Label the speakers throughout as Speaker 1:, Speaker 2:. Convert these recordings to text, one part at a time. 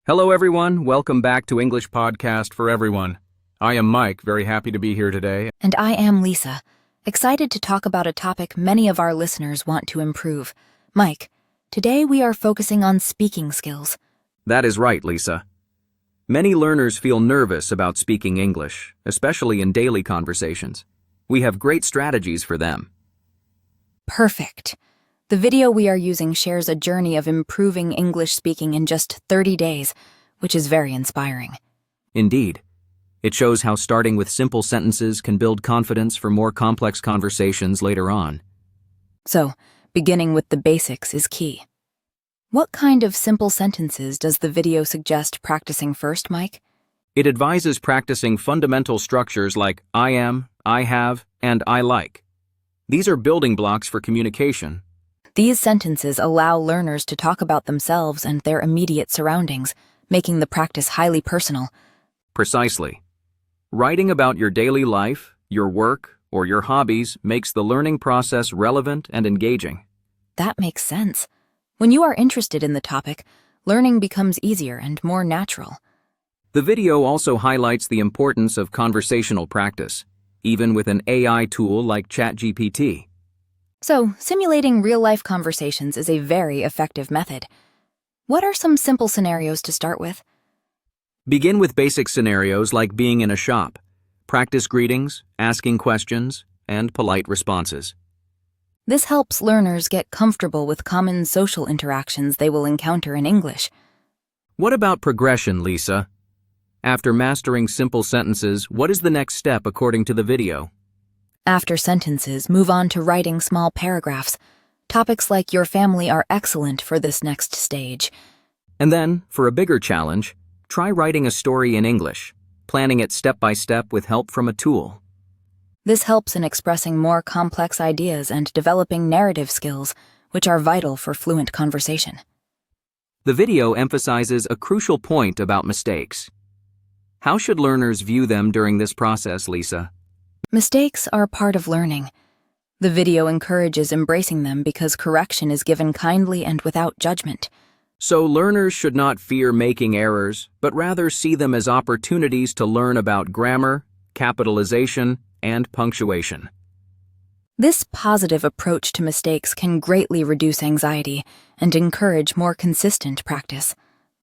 Speaker 1: Hello everyone, welcome back to English Podcast for Everyone. I am Mike, very happy to be here today.
Speaker 2: And I am Lisa, excited to talk about a topic many of our listeners want to improve. Mike, today we are focusing on speaking skills.
Speaker 1: That is right, Lisa. Many learners feel nervous about speaking English, especially in daily conversations. We have great strategies for them.
Speaker 2: Perfect. The video we are using shares a journey of improving English speaking in just 30 days, which is very inspiring.
Speaker 1: Indeed. It shows how starting with simple sentences can build confidence for more complex conversations later on.
Speaker 2: So, beginning with the basics is key. What kind of simple sentences does the video suggest practicing first, Mike?
Speaker 1: It advises practicing fundamental structures like I am, I have, and I like. These are building blocks for communication.
Speaker 2: These sentences allow learners to talk about themselves and their immediate surroundings, making the practice highly personal.
Speaker 1: Precisely. Writing about your daily life, your work, or your hobbies makes the learning process relevant and engaging.
Speaker 2: That makes sense. When you are interested in the topic, learning becomes easier and more natural.
Speaker 1: The video also highlights the importance of conversational practice, even with an AI tool like ChatGPT.
Speaker 2: So, simulating real-life conversations is a very effective method. What are some simple scenarios to start with?
Speaker 1: Begin with basic scenarios like being in a shop. Practice greetings, asking questions, and polite responses.
Speaker 2: This helps learners get comfortable with common social interactions they will encounter in English.
Speaker 1: What about progression, Lisa? After mastering simple sentences, what is the next step according to the video?
Speaker 2: After sentences, move on to writing small paragraphs. Topics like your family are excellent for this next stage.
Speaker 1: And then, for a bigger challenge, try writing a story in English, planning it step by step with help from a tool.
Speaker 2: This helps in expressing more complex ideas and developing narrative skills, which are vital for fluent conversation.
Speaker 1: The video emphasizes a crucial point about mistakes. How should learners view them during this process, Lisa?
Speaker 2: Mistakes are part of learning. The video encourages embracing them because correction is given kindly and without judgment.
Speaker 1: So learners should not fear making errors, but rather see them as opportunities to learn about grammar, capitalization, and punctuation.
Speaker 2: This positive approach to mistakes can greatly reduce anxiety and encourage more consistent practice.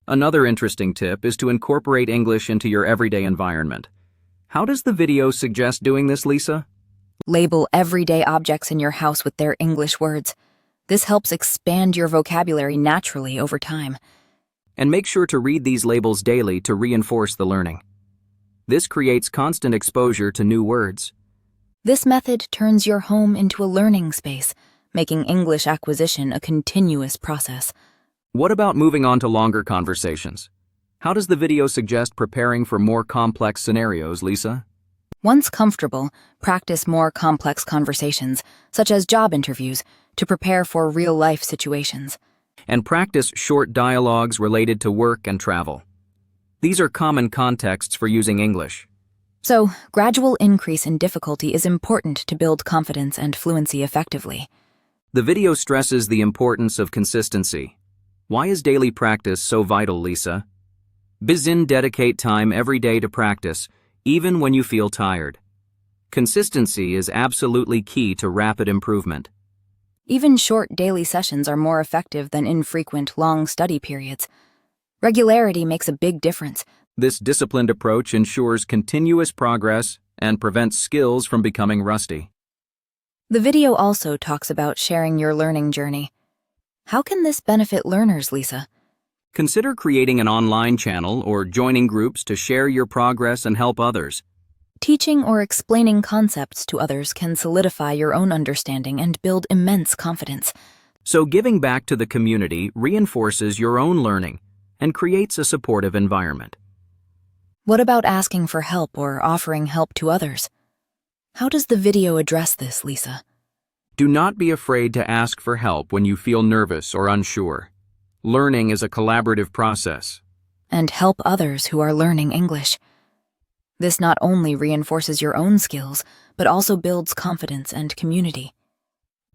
Speaker 1: Another interesting tip is to incorporate English into your everyday environment. How does the video suggest doing this, Lisa?
Speaker 2: Label everyday objects in your house with their English words. This helps expand your vocabulary naturally over time.
Speaker 1: And make sure to read these labels daily to reinforce the learning. This creates constant exposure to new words.
Speaker 2: This method turns your home into a learning space, making English acquisition a continuous process.
Speaker 1: What about moving on to longer conversations? How does the video suggest preparing for more complex scenarios, Lisa?
Speaker 2: Once comfortable, practice more complex conversations, such as job interviews, to prepare for real-life situations.
Speaker 1: And practice short dialogues related to work and travel. These are common contexts for using English.
Speaker 2: So, gradual increase in difficulty is important to build confidence and fluency effectively.
Speaker 1: The video stresses the importance of consistency. Why is daily practice so vital, Lisa? Dedicate time every day to practice, even when you feel tired. Consistency is absolutely key to rapid improvement.
Speaker 2: Even short daily sessions are more effective than infrequent, long study periods. Regularity makes a big difference.
Speaker 1: This disciplined approach ensures continuous progress and prevents skills from becoming rusty.
Speaker 2: The video also talks about sharing your learning journey. How can this benefit learners, Lisa?
Speaker 1: Consider creating an online channel or joining groups to share your progress and help others.
Speaker 2: Teaching or explaining concepts to others can solidify your own understanding and build immense confidence.
Speaker 1: So giving back to the community reinforces your own learning and creates a supportive environment.
Speaker 2: What about asking for help or offering help to others? How does the video address this, Lisa?
Speaker 1: Do not be afraid to ask for help when you feel nervous or unsure. Learning is a collaborative process.
Speaker 2: And help others who are learning English. This not only reinforces your own skills, but also builds confidence and community.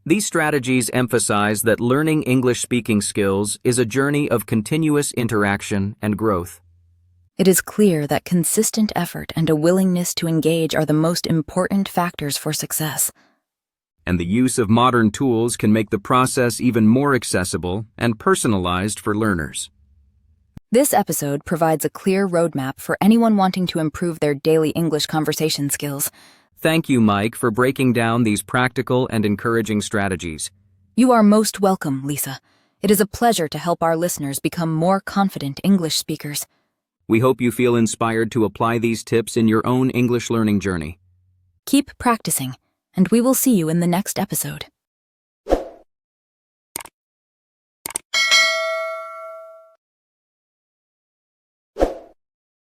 Speaker 1: These strategies emphasize that learning English speaking skills is a journey of continuous interaction and growth.
Speaker 2: It is clear that consistent effort and a willingness to engage are the most important factors for success.
Speaker 1: And the use of modern tools can make the process even more accessible and personalized for learners.
Speaker 2: This episode provides a clear roadmap for anyone wanting to improve their daily English conversation skills.
Speaker 1: Thank you, Mike, for breaking down these practical and encouraging strategies.
Speaker 2: You are most welcome, Lisa. It is a pleasure to help our listeners become more confident English speakers.
Speaker 1: We hope you feel inspired to apply these tips in your own English learning journey.
Speaker 2: Keep practicing, and we will see you in the next episode.